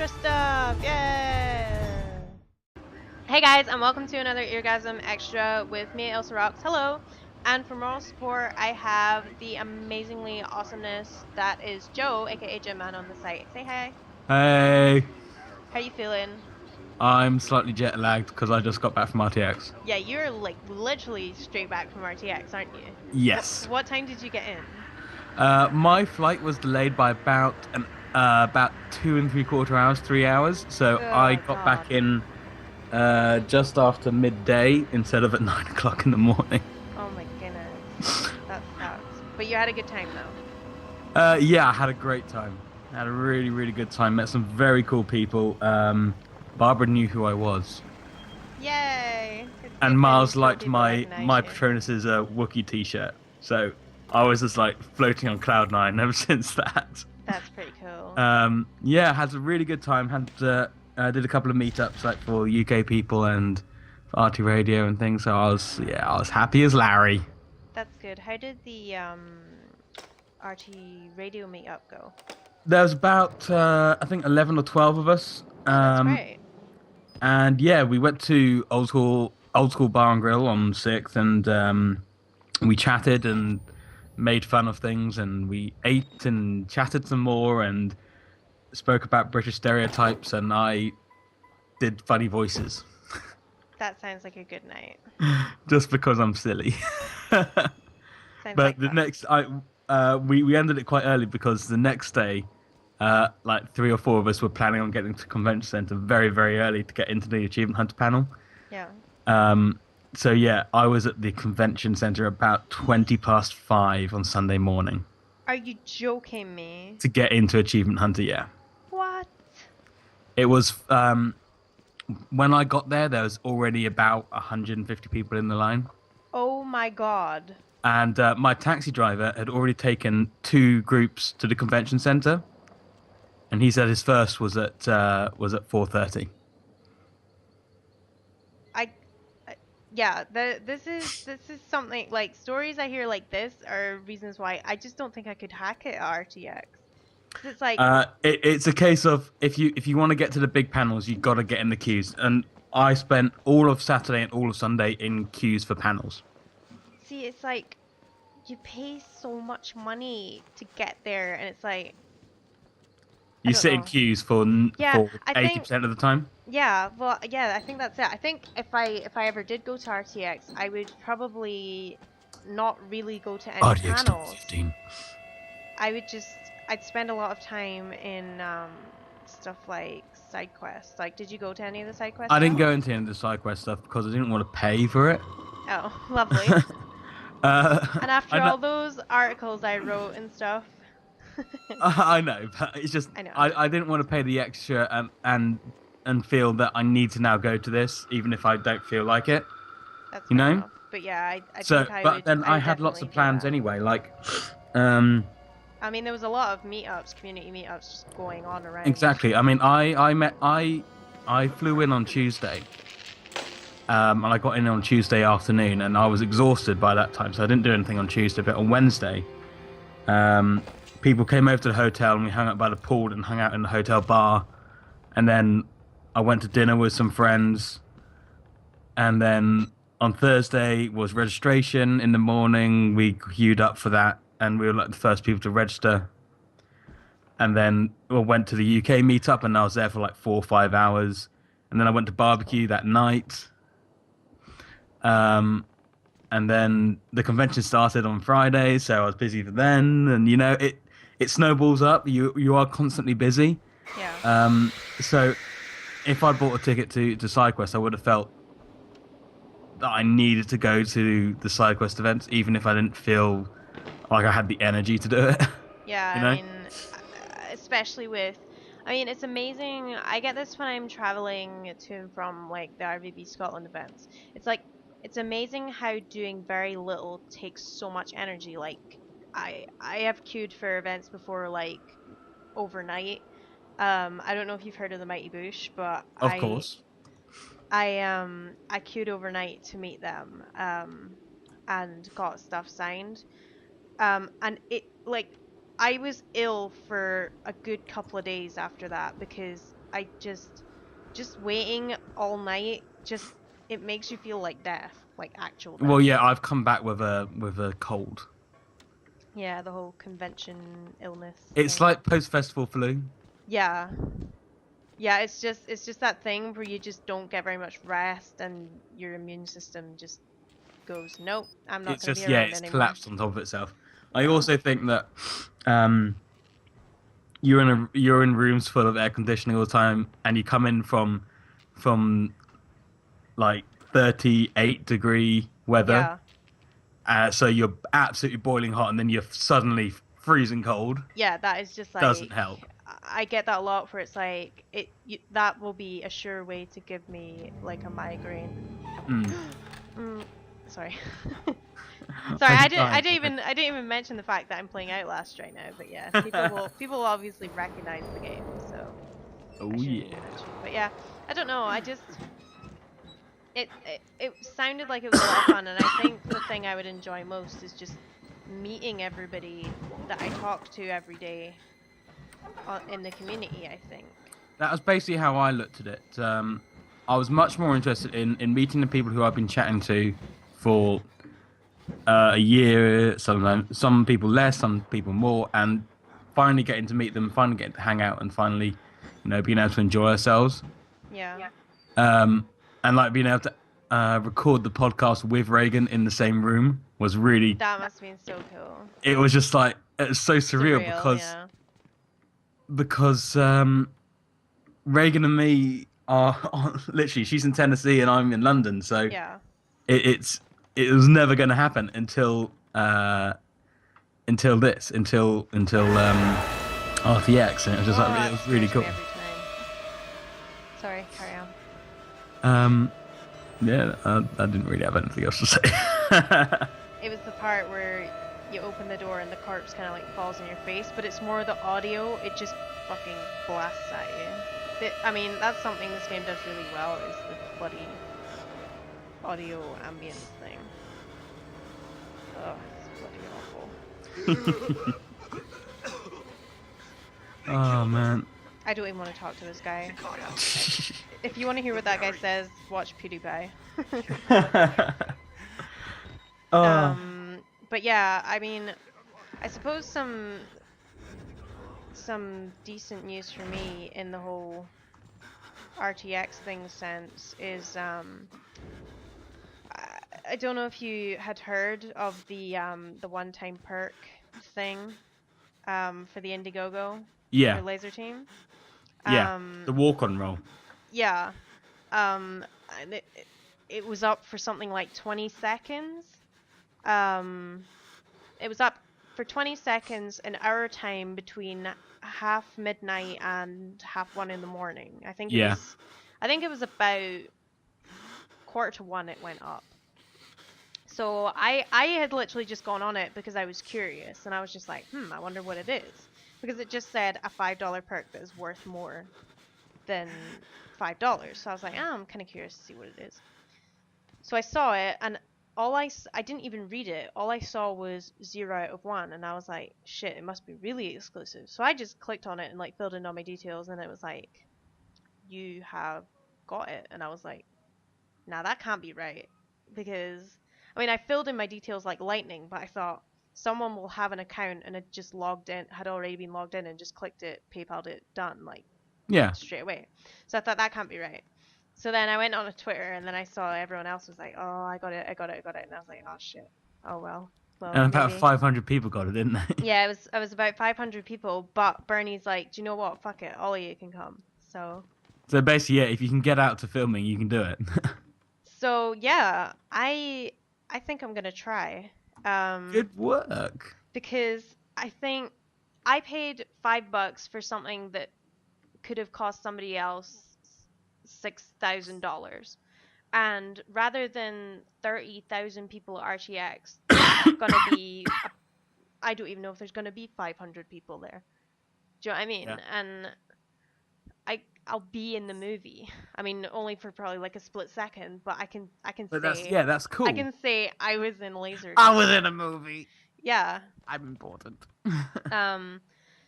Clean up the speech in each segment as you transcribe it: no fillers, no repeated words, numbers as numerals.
extra stuff! Yay! Hey guys, and welcome to another Eargasm Extra with me, ailsarocks. Hello! And for moral support, I have the amazingly awesomeness that is Joe, aka Gym Man, on the site. Say hi. Hey, How you feeling? I'm slightly jet lagged because I just got back from RTX. Yeah, you're like literally straight back from RTX, aren't you? Yes. What time did you get in? My flight was delayed by about 2 and 3/4 hours, 3 hours. So I Oh got god. back in just after midday instead of at 9 o'clock in the morning. Oh my goodness. That sucks. But you had a good time though. Yeah, I had a great time. I had a really, really good time. Met some very cool people. Barbara knew who I was, Yay! Good and thing Miles some liked people my recognize my you. Patronus's Wookiee t-shirt. So I was just like floating on cloud nine ever since that. That's pretty cool. Yeah, had a really good time. Did a couple of meetups like for UK people and for RT Radio and things. So I was happy as Larry. That's good. How did the RT radio meetup go? There was about I think 11 or 12 of us. Oh, that's great. And yeah, we went to old school bar and grill on Sixth, and we chatted and made fun of things, and we ate and chatted some more, and spoke about British stereotypes, and I did funny voices That sounds like a good night. just because I'm silly. Sounds But like the fun. next, we ended it quite early because the next day, like three or four of us were planning on getting to convention center very, very early to get into the Achievement Hunter panel. Yeah. So yeah, I was at the convention center about 5:20 on Sunday morning Are you joking me? to get into Achievement Hunter. Yeah, What? it was. When I got there, there was already about 150 people in the line, Oh my god. and my taxi driver had already taken two groups to the convention center, and he said his first was at 4:30. I, yeah, this is something like stories I hear like this are reasons why I just don't think I could hack it at RTX. 'Cause it's like, It's a case of if you want to get to the big panels, you got to get in the queues, and I spent all of Saturday and all of Sunday in queues for panels. see, it's like you pay so much money to get there, and it's like I You don't sit in know. queues for Yeah, for I think 80% of the time. yeah, well, yeah, I think that's it. I think if I ever did go to RTX, I would probably not really go to any RTX panels. 2015. I would just I'd spend a lot of time in stuff like side quests. Like, did you go to any of the side quest I stuff? didn't go into any of the side quest stuff because I didn't want to pay for it. Oh, lovely. And after I know, all those articles I wrote and stuff, I know, but it's just I know. I didn't want to pay the extra and feel that I need to now go to this, even if I don't feel like it. That's You fair know. enough. But yeah, I So, think I but would then I I would had lots definitely of do plans that. anyway. Like, um, I mean, there was a lot of meetups, community meetups, just going on around. exactly. I mean, I flew in on Tuesday, and I got in on Tuesday afternoon, and I was exhausted by that time, so I didn't do anything on Tuesday. But on Wednesday, people came over to the hotel, and we hung out by the pool and hung out in the hotel bar, and then I went to dinner with some friends, and then on Thursday was registration in the morning. We queued up for that, and we were like the first people to register. And then I went to the UK meetup, and I was there for like 4 or 5 hours. And then I went to barbecue that night. And then the convention started on Friday, so I was busy for then. And it snowballs up. You are constantly busy. Yeah. So if I bought a ticket to SideQuest, I would have felt that I needed to go to the SideQuest events, even if I didn't feel like I had the energy to do it. Yeah, you I know? mean, especially with, I mean, it's amazing. I get this when I'm traveling to and from like the RVB Scotland events. It's like, it's amazing how doing very little takes so much energy. Like, I have queued for events before, like overnight. I don't know if you've heard of the Mighty Boosh, but Of course. I queued overnight to meet them, and got stuff signed. And it like I was ill for a good couple of days after that because I just waiting all night, it makes you feel like death, like actual Well, death. yeah, I've come back with a cold. Yeah, the whole convention illness It's thing. like post-festival flu. Yeah. Yeah, it's just that thing where you just don't get very much rest and your immune system just goes, nope, I'm not It's going to be just, yeah, around it's anymore. collapsed on top of itself. I Yeah. also think that you're in rooms full of air conditioning all the time, and you come in from like 38-degree weather, Yeah. so you're absolutely boiling hot, and then you're suddenly freezing cold. Yeah, that is just Doesn't like help. I get that a lot where it's like that will be a sure way to give me like a migraine. Mm. mm, sorry. Sorry, I'm I dying. didn't even mention the fact that I'm playing Outlast right now, but yeah, people will obviously recognize the game, so I Oh shouldn't yeah. even mention. But yeah, I don't know, it sounded like it was a lot of fun, and I think the thing I would enjoy most is just meeting everybody that I talk to every day in the community, I think. That was basically how I looked at it. I was much more interested in meeting the people who I've been chatting to for a year, sometimes some people less, some people more, and finally getting to meet them, finally getting to hang out, and finally, being able to enjoy ourselves. Yeah. And like being able to record the podcast with Reagan in the same room was really. That must have been so cool. It was just like it's so surreal Surreal, because yeah. because Reagan and me are literally she's in Tennessee and I'm in London, so Yeah. it's it was never going to happen until RTX, and it was just Oh, like it that was really scares cool. me every time. Sorry, carry on. Um, yeah, I didn't really have anything else to say. It was the part where you open the door and the corpse kind of like falls in your face, but it's more the audio, it just fucking blasts at you. I mean, that's something this game does really well, is the bloody audio ambience thing. Oh, it's bloody awful. Oh man. I don't even want to talk to this guy. If you want to hear what that guy says, watch PewDiePie. Oh. But yeah, I mean, I suppose some decent news for me in the whole RTX thing sense is I don't know if you had heard of the one-time perk thing for the Indiegogo Yeah, for Lazer Team. yeah. Um, The walk-on roll. yeah. And it was up for something like 20 seconds. It was up for 20 seconds in our time between half midnight and half 1 in the morning. Yeah. I think it was about 1:45 it went up. So I had literally just gone on it because I was curious, and I was just like, I wonder what it is. Because it just said a $5 perk that is worth more than $5. So I was like, I'm kind of curious to see what it is. So I saw it, and I didn't even read it. All I saw was 0 out of 1, and I was like, shit, it must be really exclusive. So I just clicked on it and like filled in all my details, and it was like, you have got it. And I was like, now that can't be right, because I mean, I filled in my details like lightning, but I thought someone will have an account and it just had already been logged in and just clicked it, PayPal'd it, done, like Yeah. straight away. So I thought that can't be right. So then I went on a Twitter, and then I saw everyone else was like, "Oh, I got it, and I was like, "Oh shit, oh well, And about maybe." 500 people got it, didn't they? Yeah, I was about 500 people, but Bernie's like, "Do you know what? Fuck it, all of you can come." So basically, yeah, if you can get out to filming, you can do it. So yeah, I think I'm gonna try, Good work. because I think I paid $5 for something that could have cost somebody else $6,000. And rather than 30,000 people at RTX, there's gonna be I don't even know if there's gonna be 500 people there. Do you know what I mean? Yeah. And I'll be in the movie. I mean, only for probably like a split second, but I can But say that's cool. I can say I was in Lazer I Team. was in a movie. Yeah. I'm important. Um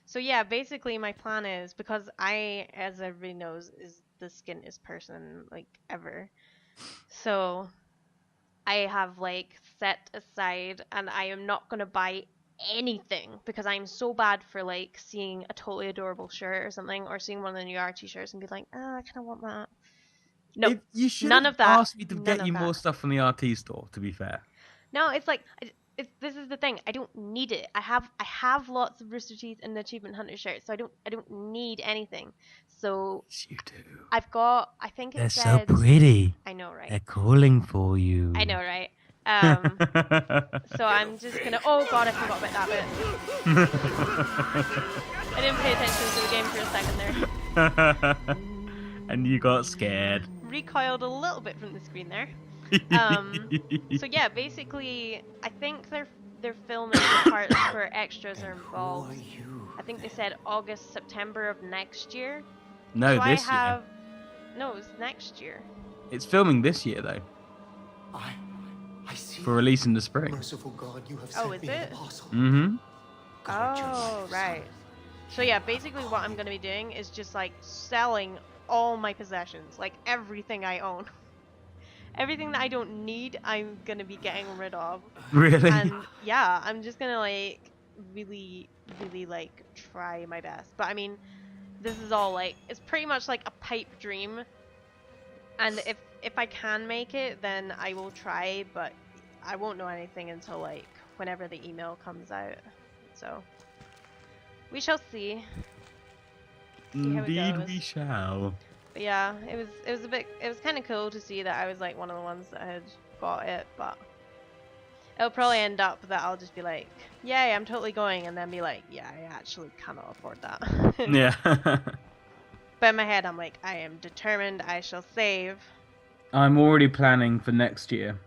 So yeah, basically my plan is because I, as everybody knows, is the skinniest person like ever. So I have like set aside, and I am not gonna buy anything because I'm so bad for like seeing a totally adorable shirt or something, or seeing one of the new RT shirts and be like, ah, I kind of want that. No, If you should none have of that. asked me to None get of you that. more stuff from the RT store, to be fair. No, it's like this is the thing. I don't need it. I have lots of Rooster Teeth and Achievement Hunter shirts, so I don't need anything. So Yes, you do. I've got. I think it They're so said. pretty. I know, right? They're calling for I you. know, right? Um. So I'm just gonna. Oh God, I forgot about that bit. I didn't pay attention to the game for a second there. And you got scared. Recoiled a little bit from the screen there. So yeah, basically, I think they're filming the parts for extras are involved. I think they said August, September of next year. No, So this year. No, it's next year. It's filming this year though, I see. for release in the spring. Merciful God, you have Oh, sent is me an it? apostle. Mm-hmm. Guard your Oh, life, right. son. So yeah, basically what I'm gonna be doing is just like selling all my possessions, like everything I own. Everything that I don't need, I'm gonna be getting rid of. Really? And yeah, I'm just gonna like really, really like try my best. But I mean, this is all like it's pretty much like a pipe dream. And if I can make it, then I will try. But I won't know anything until like whenever the email comes out. So we shall see. See how it Indeed, goes. we shall. But yeah, it was kind of cool to see that I was like one of the ones that had got it, but it'll probably end up that I'll just be like, yay, I'm totally going, and then be like, yeah, I actually cannot afford that. Yeah. But in my head, I'm like, I am determined, I shall save. I'm already planning for next year.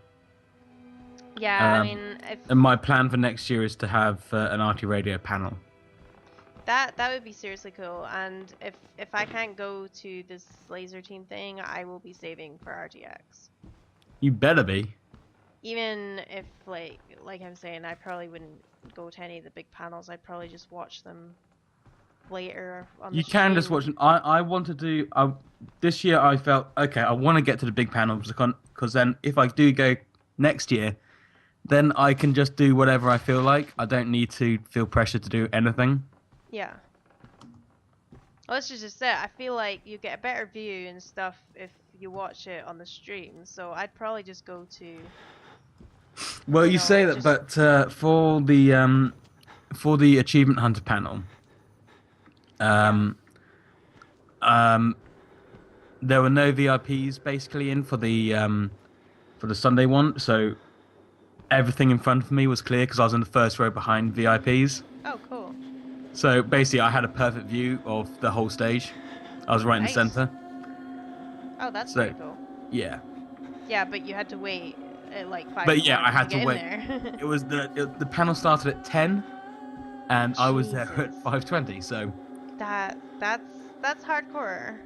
Yeah, I Um, mean, if And my plan for next year is to have an RT radio panel. that would be seriously cool, and if I can't go to this Lazer Team thing, I will be saving for RTX. You better be. Even if like I'm saying, I probably wouldn't go to any of the big panels. I'd probably just watch them later on the You can just stream. watch them. I want to do. This year I felt okay. I want to get to the big panels because then if I do go next year, then I can just do whatever I feel like. I don't need to feel pressure to do anything. Yeah. Well, this is just it. I feel like you get a better view and stuff if you watch it on the stream. So I'd probably just go to. Well, You you know, say that, just- but for the achievement hunter panel, there were no VIPs basically in for the Sunday one, so everything in front of me was clear because I was in the first row behind VIPs. Oh, cool. So basically, I had a perfect view of the whole stage. I was right in the Nice. center. Oh, that's So- pretty cool. Yeah, Yeah, but you had to wait like 5 but yeah, I hours had to get wait. in there. It was the panel started at 10, and I was there at Jesus. 5:20. So. That's hardcore.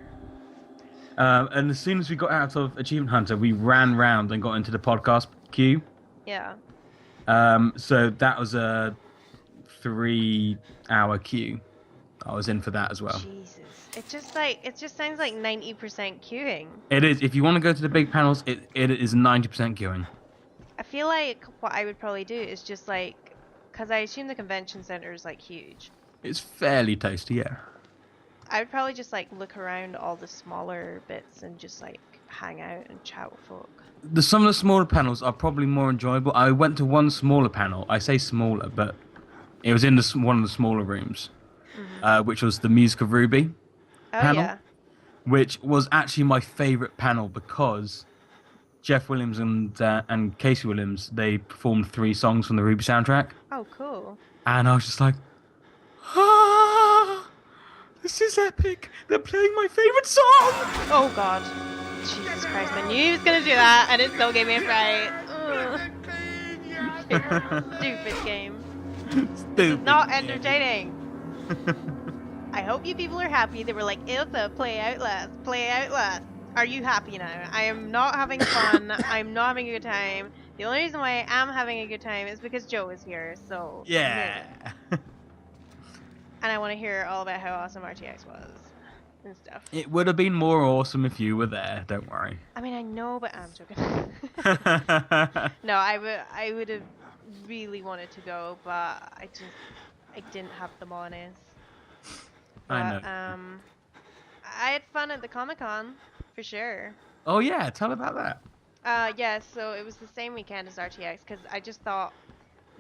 And as soon as we got out of Achievement Hunter, we ran round and got into the podcast queue. Yeah. So that was a 3-hour queue. I was in for that as well. Jesus. It just sounds like 90% queuing. It is. If you want to go to the big panels, it is 90% queuing. I feel like what I would probably do is just like, because I assume the convention center is like huge. It's fairly tasty, yeah. I would probably just like look around all the smaller bits and just like hang out and chat with folk. Some of the smaller panels are probably more enjoyable. I went to one smaller panel. I say smaller, but it was in one of the smaller rooms, which was the Music of Ruby Oh panel, yeah. which was actually my favorite panel because Jeff Williams and Casey Williams, they performed 3 songs from the Ruby soundtrack, Oh cool. and I was just like, ah, this is epic. They're playing my favorite song. Oh god. Jesus Christ, I knew he was gonna do that and it still gave me a fright. Ugh. Stupid game. Stupid. Not entertaining. I hope you people are happy. They were like, Ilsa, play Outlast, play Outlast. Are you happy now? I am not having fun. I'm not having a good time. The only reason why I am having a good time is because Joe is here, so... Yeah. And I want to hear all about how awesome RTX was and stuff. It would have been more awesome if you were there. Don't worry. I mean, I know, but I'm joking. No, I would have really wanted to go, but I didn't have the monies. I But know. I had fun at the Comic-Con for sure. Oh yeah, tell about that. Yeah, so it was the same weekend as RTX because I just thought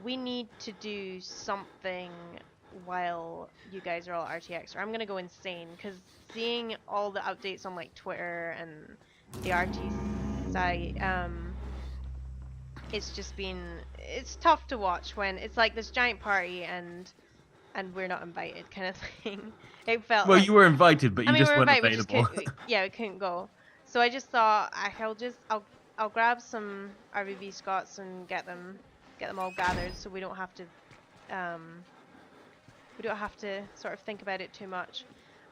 we need to do something while you guys are all at RTX, or I'm gonna go insane. Because seeing all the updates on like Twitter and the RT site, it's tough to watch when it's like this giant party and we're not invited kind of thing. It felt Well, like, you were invited, but I you mean, just we were weren't invited, we just available. we couldn't go. So I just thought I'll grab some RVB Scots and get them all gathered, so we don't have to sort of think about it too much.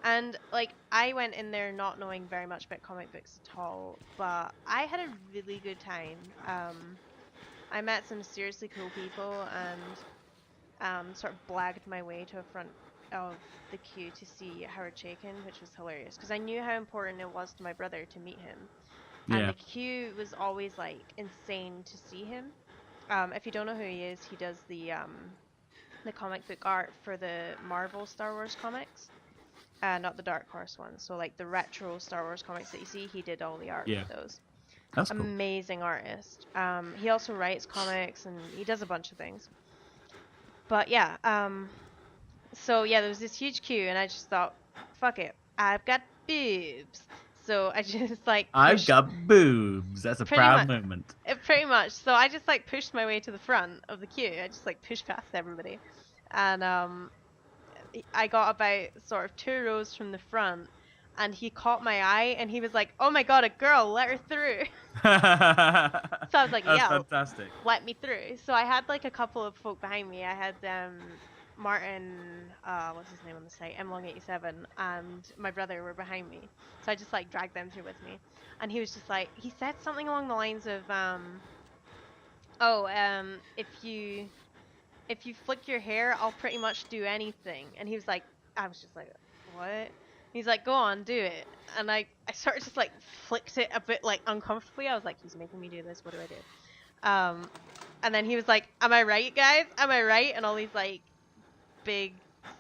And like I went in there not knowing very much about comic books at all, but I had a really good time. I met some seriously cool people and sort of blagged my way to a front of the queue to see Howard Chaykin, which was hilarious because I knew how important it was to my brother to meet him. And Yeah. the queue was always like insane to see him. If you don't know who he is, he does the comic book art for the Marvel Star Wars comics, not the Dark Horse ones. So like the retro Star Wars comics that you see, he did all the art Yeah. for those. That's cool. Amazing artist. He also writes comics and he does a bunch of things. But yeah, so yeah, there was this huge queue and I just thought, fuck it, I've got boobs. So I just like I've got boobs. That's a Pretty proud much. moment. Pretty much. So I just like pushed my way to the front of the queue. I just like pushed past everybody. And I got about sort of 2 rows from the front and he caught my eye and he was like, "Oh my god, a girl, let her through." So I was like, That's "Yeah, fantastic. let me through." So I had like a couple of folk behind me. I had Martin, what's his name on the site, M Long87, and my brother were behind me. So I just like dragged them through with me. And he was just like, he said something along the lines of, if you flick your hair, I'll pretty much do anything. And he was like, I was just like, what? He's like, go on, do it. And I sort of just like flicked it a bit like uncomfortably. I was like, he's making me do this. What do I do? And then he was like, am I right, guys? Am I right? And all these like big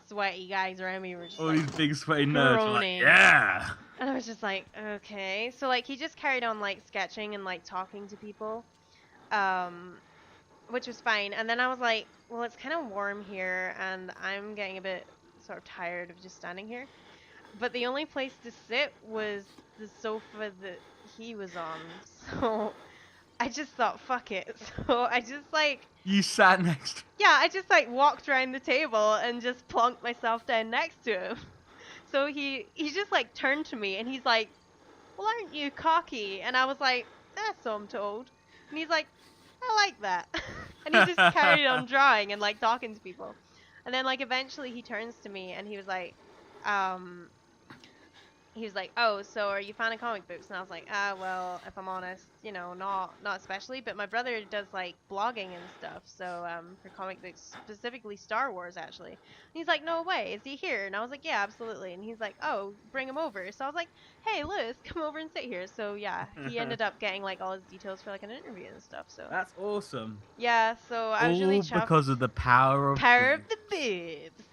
sweaty guys around me were just All like these big sweaty nerds are like, groaning. yeah. And I was just like, okay. So like he just carried on like sketching and like talking to people, which was fine. And then I was like, well, it's kind of warm here and I'm getting a bit sort of tired of just standing here. But the only place to sit was the sofa that he was on. So I just thought, fuck it. So I just like, You sat next. yeah, I just like walked around the table and just plonked myself down next to him. So he just like turned to me and he's like, well, aren't you cocky? And I was like, that's so I'm told. And he's like, I like that. And he just carried on drawing and like talking to people. And then like eventually he turns to me and he was like, oh, so are you a fan of comic books? And I was like, well, if I'm honest, you know, not especially, but my brother does like blogging and stuff, so for comic books, specifically Star Wars actually. And he's like, no way, is he here? And I was like, yeah, absolutely. And he's like, oh, bring him over. So I was like, hey, Lewis, come over and sit here. So yeah, he ended up getting like all his details for like an interview and stuff. So That's awesome. yeah, so I was really All chuffed. because of the power of Power of boobs. the boobs.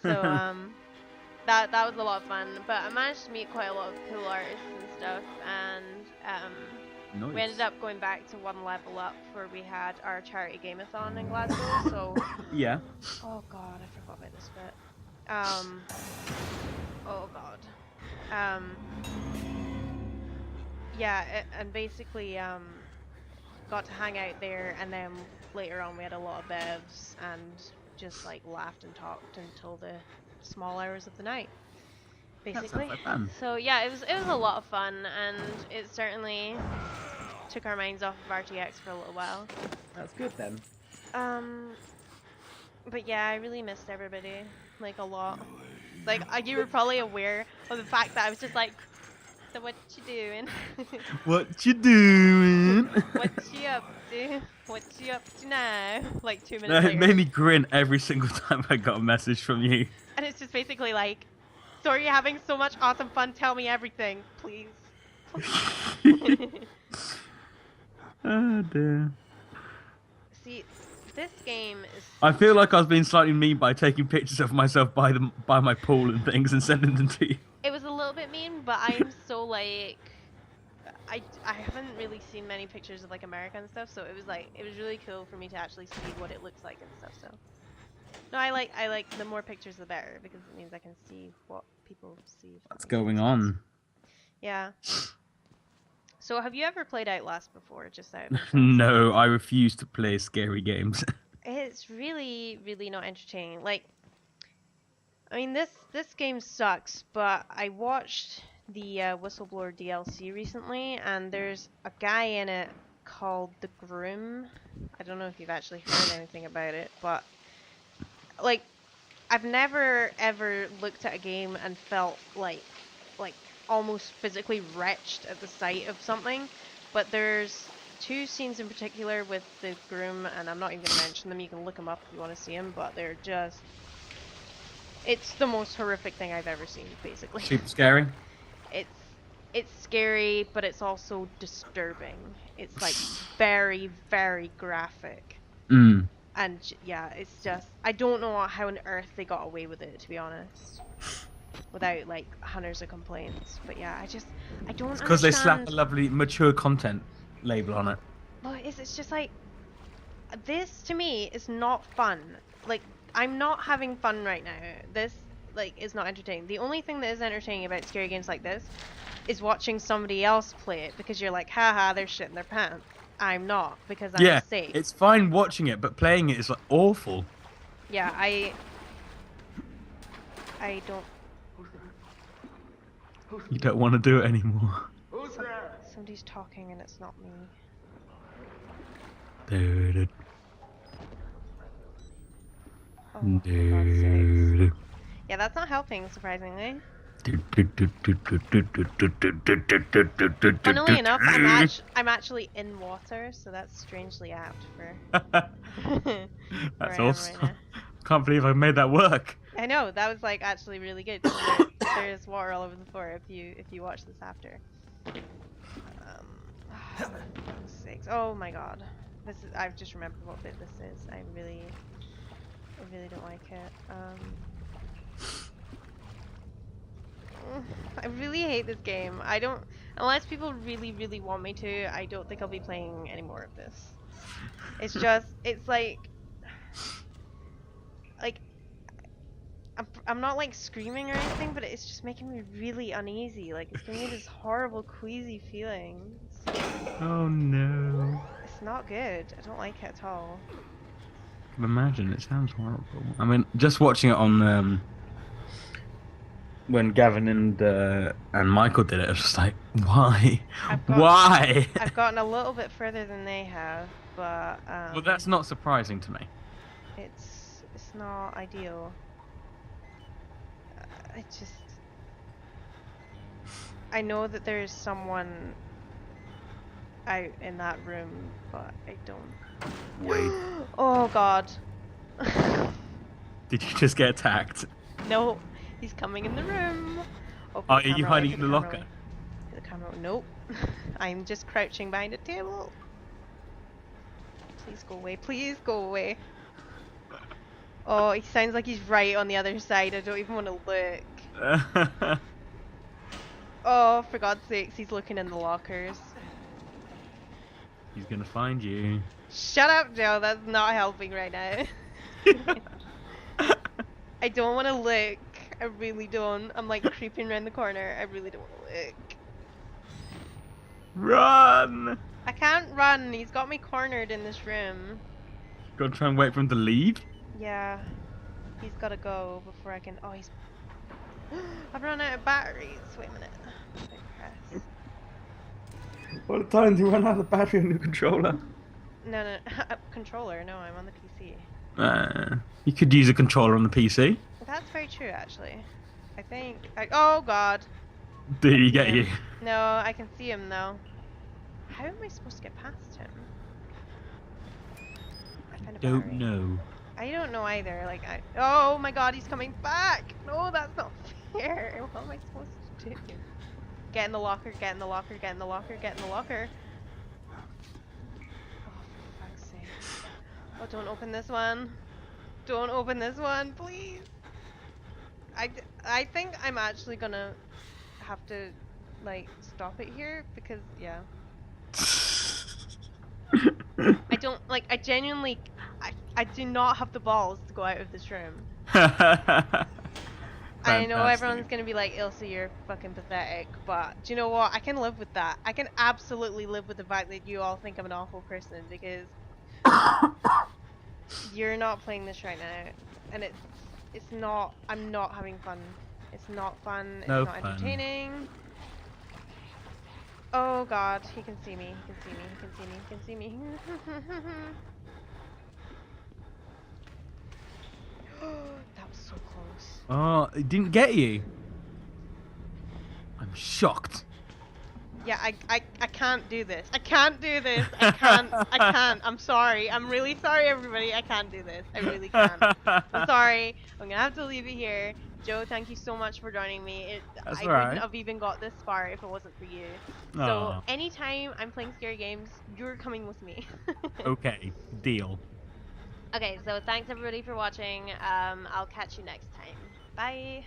So that was a lot of fun, but I managed to meet quite a lot of cool artists and stuff, and Nice. we ended up going back to One Level Up where we had our charity game-a-thon in Glasgow. So Yeah. oh god, I forgot about this bit. Oh god. Yeah, and basically got to hang out there, and then later on we had a lot of bevs and just like laughed and talked until the small hours of the night, basically. That sounds like fun. So yeah, it was a lot of fun, and it certainly took our minds off of RTX for a little while. That's good then. But yeah, I really missed everybody, like a lot. Like you were probably aware of the fact that I was just like, so what you doing? What you doing? moment. What you up to? What you up to now? Like 2 No, minutes it later. made me grin every single time I got a message from you. And it's just basically like, so are you having so much awesome fun? Tell me everything, please. Oh dear. See, this game is. I feel like I was being slightly mean by taking pictures of myself by my pool and things and sending them to you. It was a little bit mean, but I'm so like. I haven't really seen many pictures of like America and stuff, so it was really cool for me to actually see what it looks like and stuff. So no, I like the more pictures the better because it means I can see what people see. What's going on? Yeah. So have you ever played Outlast before? Just out of interest? No, I refuse to play scary games. It's really, really not entertaining. Like, I mean, this game sucks, but I watched the Whistleblower DLC recently, and there's a guy in it called the Groom. I don't know if you've actually heard anything about it, but like, I've never ever looked at a game and felt like almost physically wretched at the sight of something. But there's two scenes in particular with the Groom, and I'm not even going to mention them. You can look them up if you want to see them, but they're just... It's the most horrific thing I've ever seen, basically. Super scary? It's scary, but it's also disturbing. It's like very, very graphic. Mm. And yeah, it's just... I don't know how on earth they got away with it, to be honest. Without like hundreds of complaints. But yeah, I don't It's because they slap understand. a lovely mature content label on it. Well, it's just like, this to me is not fun. Like, I'm not having fun right now. This like is not entertaining. The only thing that is entertaining about scary games like this is watching somebody else play it, because you're like, haha, they're shitting their pants. I'm not, because I'm Yeah, safe. it's fine watching it, but playing it is like awful. Yeah, I don't. You don't want to do it anymore. Who's there? Somebody's talking and it's not me. Dude. Oh, for God's sakes. Dude. Yeah, that's not helping, surprisingly. Funnily enough, I'm actually in water, so that's strangely apt for where That's I am awesome. right now. Can't believe I made that work. I know, that was like actually really good. There's water all over the floor if you watch this after. For God's sakes. Oh my god. I've just remembered what bit this is. I really don't like it. I really hate this game. I don't, unless people really, really want me to, I don't think I'll be playing any more of this. It's just, it's like I'm not like screaming or anything, but it's just making me really uneasy. Like, it's giving me this horrible queasy feeling. Oh no. It's not good. I don't like it at all. I can imagine, it sounds horrible. I mean, just watching it on when Gavin and Michael did it, I was just like, why? Why? I've gotten a little bit further than they have, but Well, that's not surprising to me. it's not ideal. I know that there is someone out in that room, but I don't. Wait. Oh god. Did you just get attacked? No, he's coming in the room. Oh, Are you hiding in the locker? The camera. Nope. I'm just crouching behind a table. Please go away. Please go away. Oh, he sounds like he's right on the other side. I don't even want to look. Oh, for God's sakes, he's looking in the lockers. He's gonna find you. Shut up, Joe. That's not helping right now. I don't want to look. I really don't. I'm like creeping around the corner. I really don't want to look. Run! I can't run. He's got me cornered in this room. Gotta try and wait for him to leave. Yeah. He's gotta go before I can. Oh, he's. I've run out of batteries. Wait a minute. Wait, press. What time do you run out of battery on your controller? No. Controller. No, I'm on the PC. You could use a controller on the PC. That's very true, actually. I think. Oh God. Did he get you? No, I can see him though. How am I supposed to get past him? Find a Don't battery. know. I don't know either. Like, oh my god, he's coming back! No, that's not fair. What am I supposed to do? Get in the locker, get in the locker, get in the locker, get in the locker. Oh, for fuck's sake. Oh, don't open this one. Don't open this one, please. I think I'm actually gonna have to, like, stop it here because, yeah. I don't, like, I genuinely, I do not have the balls to go out of this room. I know everyone's gonna be like, Ilsa, you're fucking pathetic, but do you know what? I can live with that. I can absolutely live with the fact that you all think I'm an awful person because you're not playing this right now, and it's not. I'm not having fun. It's not fun. It's No not fun. entertaining. Oh god, he can see me. He can see me. He can see me. He can see me. That was so close. Oh, it didn't get you. I'm shocked. Yeah, I can't do this. I can't do this. I can't. I can't. I'm sorry. I'm really sorry, everybody. I can't do this. I really can't. I'm sorry. I'm gonna have to leave it here. Joe, thank you so much for joining me. That's I alright. wouldn't have even got this far if it wasn't for you. So Aw. anytime I'm playing scary games, you're coming with me. Okay, deal. Okay, so thanks everybody for watching. I'll catch you next time. Bye.